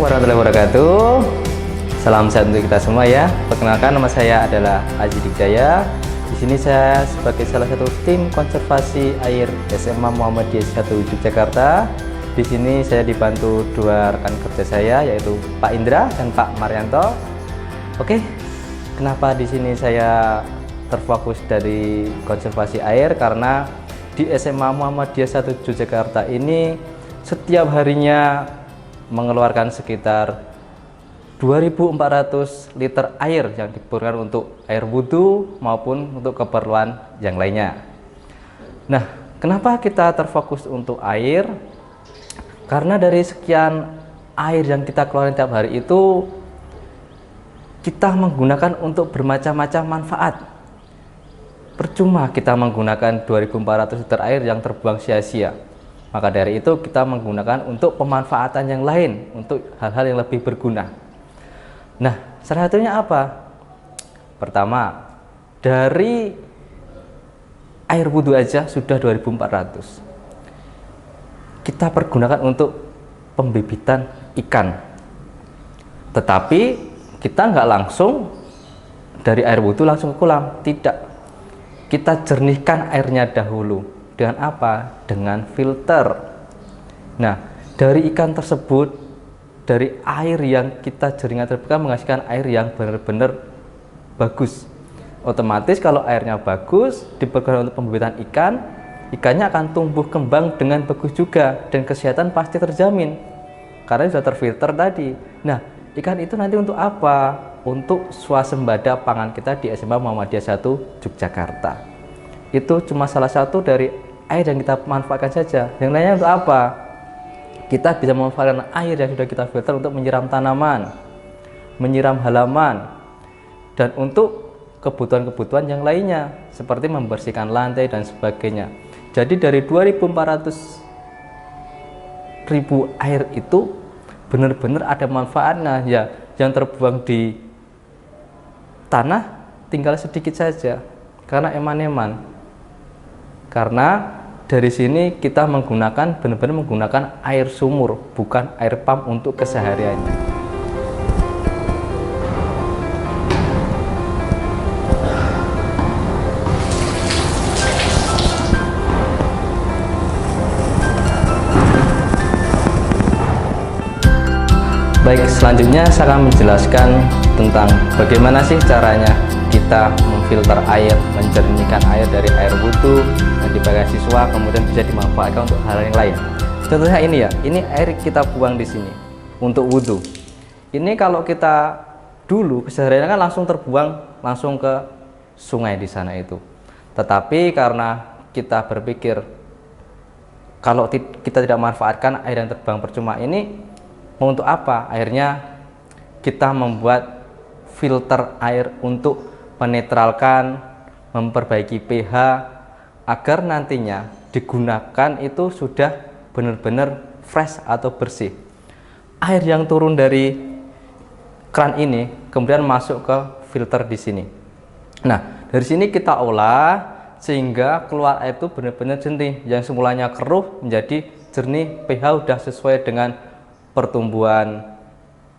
warahmatullahi wabarakatuh. Salam sehat untuk kita semua ya. Perkenalkan, nama saya adalah Aji Digdaya. Di sini saya sebagai salah satu tim konservasi air SMA Muhammadiyah 1 Yogyakarta. Di sini saya dibantu dua rekan kerja saya, yaitu Pak Indra dan Pak Maryanto. Oke, kenapa di sini saya terfokus dari konservasi air? Karena di SMA Muhammadiyah 1 Yogyakarta ini setiap harinya mengeluarkan sekitar 2.400 liter air yang diperlukan untuk air wudhu maupun untuk keperluan yang lainnya. Nah, kenapa kita terfokus untuk air? Karena dari sekian air yang kita keluarkan tiap hari itu kita menggunakan untuk bermacam-macam manfaat. Percuma kita menggunakan 2.400 liter air yang terbuang sia-sia. Maka dari itu kita menggunakan untuk pemanfaatan yang lain, untuk hal-hal yang lebih berguna. Nah, salah satunya apa? Pertama, dari air wudhu aja sudah 2.400. Kita pergunakan untuk pembibitan ikan. Tetapi kita nggak langsung dari air wudhu langsung ke kolam, tidak. Kita jernihkan airnya dahulu. Dengan apa? Dengan filter. Nah, dari ikan tersebut, dari air yang kita jaringan terbuka menghasilkan air yang benar-benar bagus. Otomatis kalau airnya bagus, dipergunakan untuk pembibitan ikan, ikannya akan tumbuh kembang dengan bagus juga dan kesehatan pasti terjamin karena sudah terfilter tadi. Nah, ikan itu nanti untuk apa? Untuk swasembada pangan kita di SMA Muhammadiyah 1 Yogyakarta. Itu cuma salah satu dari air yang kita manfaatkan saja. Yang lainnya untuk apa? Kita bisa memanfaatkan air yang sudah kita filter untuk menyiram tanaman, menyiram halaman, dan untuk kebutuhan-kebutuhan yang lainnya seperti membersihkan lantai dan sebagainya. Jadi dari 2.400.000 air itu benar-benar ada manfaatnya ya. Yang terbuang di tanah tinggal sedikit saja karena eman-eman. Karena dari sini kita menggunakan benar-benar menggunakan air sumur, bukan air pump untuk kesehariannya. Baik, selanjutnya saya akan menjelaskan tentang bagaimana sih caranya kita memfilter air, menjernihkan air dari air wudhu yang dipakai siswa, kemudian bisa dimanfaatkan untuk hal yang lain. Contohnya ini ya, ini air kita buang di sini untuk wudhu. Ini kalau kita dulu kesehariannya kan langsung terbuang langsung ke sungai di sana itu. Tetapi karena kita berpikir kalau kita tidak manfaatkan air yang terbuang percuma ini, mau untuk apa? Akhirnya kita membuat filter air untuk menetralkan, memperbaiki pH agar nantinya digunakan itu sudah benar-benar fresh atau bersih. Air yang turun dari keran ini kemudian masuk ke filter di sini. Nah, dari sini kita olah sehingga keluar air itu benar-benar jernih, yang semulanya keruh menjadi jernih, pH sudah sesuai dengan pertumbuhan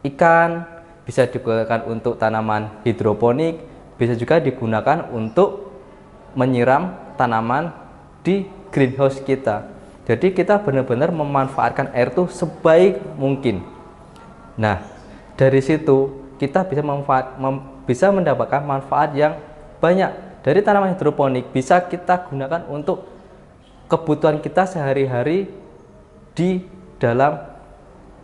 ikan, bisa digunakan untuk tanaman hidroponik, bisa juga digunakan untuk menyiram tanaman di greenhouse kita. Jadi kita benar-benar memanfaatkan air itu sebaik mungkin. Nah, dari situ kita bisa mendapatkan manfaat yang banyak. Dari tanaman hidroponik bisa kita gunakan untuk kebutuhan kita sehari-hari di dalam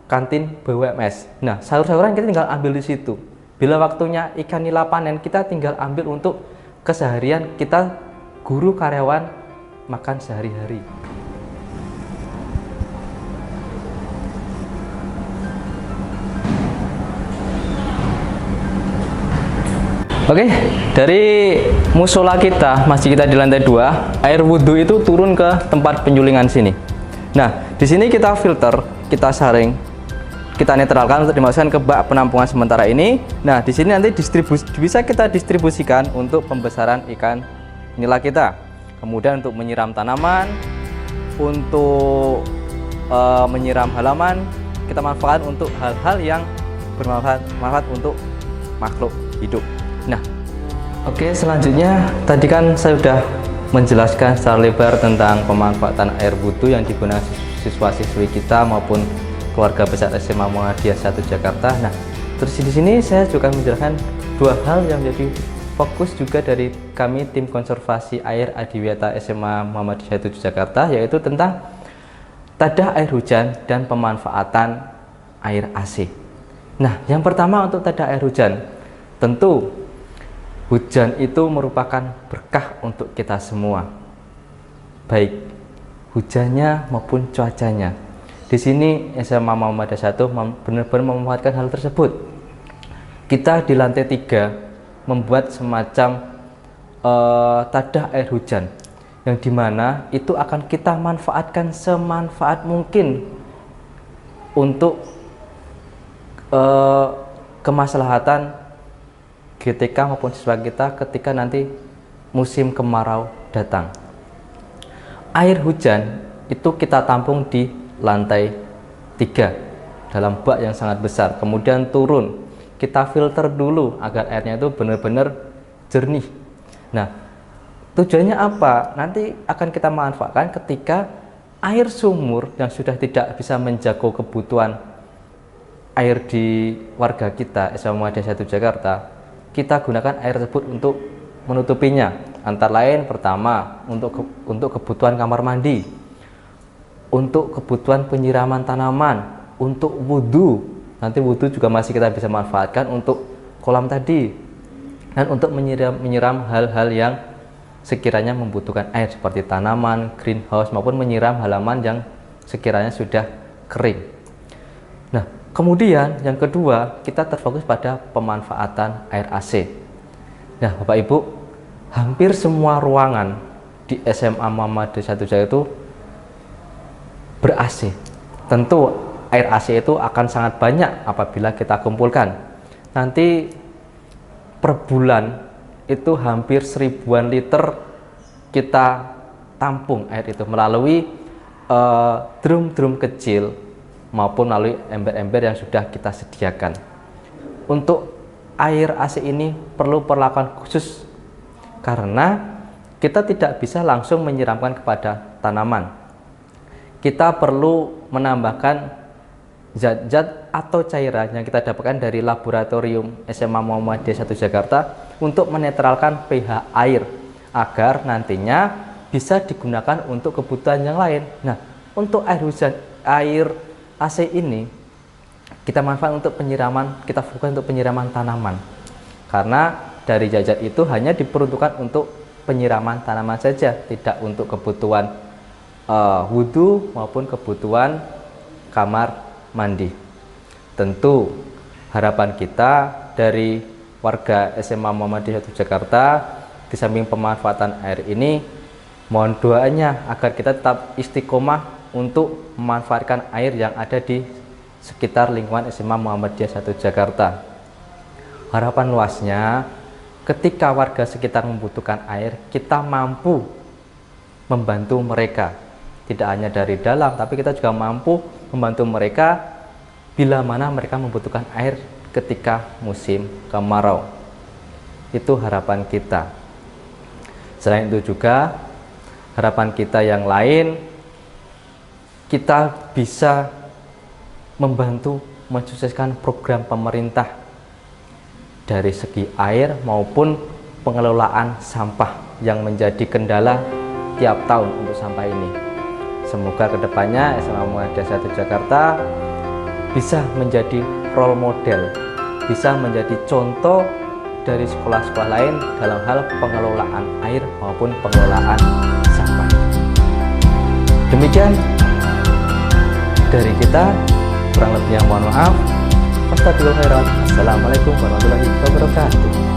kantin BUMS. Nah, sayur-sayuran kita tinggal ambil di situ. Bila waktunya ikan nila panen, kita tinggal ambil untuk keseharian kita guru karyawan makan sehari-hari. Oke, dari musola kita, masjid kita di lantai 2, air wudhu itu turun ke tempat penyulingan sini. Nah, di sini kita filter, kita saring, kita netralkan untuk dimasukkan ke bak penampungan sementara ini. Nah, di sini nanti bisa kita distribusikan untuk pembesaran ikan nila kita. Kemudian untuk menyiram tanaman, untuk menyiram halaman, kita manfaatkan untuk hal-hal yang bermanfaat untuk makhluk hidup. Nah, oke, selanjutnya tadi kan saya sudah menjelaskan secara lebar tentang pemanfaatan air wudhu yang digunakan siswa-siswi kita maupun keluarga besar SMA Muhammadiyah 1 Jakarta. Nah, terus di sini saya juga menjelaskan dua hal yang menjadi fokus juga dari kami tim konservasi air Adiwiyata SMA Muhammadiyah 1 Jakarta, yaitu tentang tadah air hujan dan pemanfaatan air AC. Nah, yang pertama untuk tadah air hujan, tentu hujan itu merupakan berkah untuk kita semua, baik hujannya maupun cuacanya. Di sini SMA Muhammadiyah 1 benar-benar memanfaatkan hal tersebut. Kita di lantai 3 membuat semacam tadah air hujan yang dimana itu akan kita manfaatkan semanfaat mungkin untuk kemaslahatan GTK maupun siswa kita ketika nanti musim kemarau datang. Air hujan itu kita tampung di lantai 3 dalam bak yang sangat besar, kemudian turun, kita filter dulu agar airnya itu benar-benar jernih. Nah, tujuannya apa? Nanti akan kita manfaatkan ketika air sumur yang sudah tidak bisa menjaga kebutuhan air di warga kita SMA Muhammadiyah 1 Jakarta, kita gunakan air tersebut untuk menutupinya. Antara lain pertama untuk kebutuhan kamar mandi, untuk kebutuhan penyiraman tanaman, untuk wudhu. Nanti wudhu juga masih kita bisa manfaatkan untuk kolam tadi, dan untuk menyiram hal-hal yang sekiranya membutuhkan air seperti tanaman, greenhouse, maupun menyiram halaman yang sekiranya sudah kering. Nah, kemudian yang kedua, kita terfokus pada pemanfaatan air AC. Nah, Bapak Ibu, hampir semua ruangan di SMA Muhammadiyah 1 Jakarta itu ber-AC. Tentu air AC itu akan sangat banyak apabila kita kumpulkan. Nanti per bulan itu hampir 1000-an liter kita tampung air itu melalui drum-drum kecil maupun melalui ember-ember yang sudah kita sediakan. Untuk air AC ini perlu perlakuan khusus karena kita tidak bisa langsung menyiramkan kepada tanaman. Kita perlu menambahkan zat-zat atau cairan yang kita dapatkan dari laboratorium SMA Muhammadiyah 1 Jakarta untuk menetralkan pH air agar nantinya bisa digunakan untuk kebutuhan yang lain. Nah, untuk air hujan, air AC ini kita manfaatkan untuk penyiraman, kita fokuskan untuk penyiraman tanaman. Karena dari zat-zat itu hanya diperuntukkan untuk penyiraman tanaman saja, tidak untuk kebutuhan wudhu maupun kebutuhan kamar mandi. Tentu harapan kita dari warga SMA Muhammadiyah 1 Jakarta, di samping pemanfaatan air ini, mohon doanya agar kita tetap istiqomah untuk memanfaatkan air yang ada di sekitar lingkungan SMA Muhammadiyah 1 Jakarta. Harapan luasnya, ketika warga sekitar membutuhkan air, kita mampu membantu mereka. Tidak hanya dari dalam, tapi kita juga mampu membantu mereka bila mana mereka membutuhkan air ketika musim kemarau. Itu harapan kita. Selain itu juga harapan kita yang lain, kita bisa membantu mensukseskan program pemerintah dari segi air maupun pengelolaan sampah yang menjadi kendala tiap tahun untuk sampah ini. Semoga kedepannya SMA Muhammadiyah 1 Jakarta bisa menjadi role model, bisa menjadi contoh dari sekolah-sekolah lain dalam hal pengelolaan air maupun pengelolaan sampah. Demikian dari kita, kurang lebihnya mohon maaf. Astagfirullahaladzim. Assalamualaikum warahmatullahi wabarakatuh.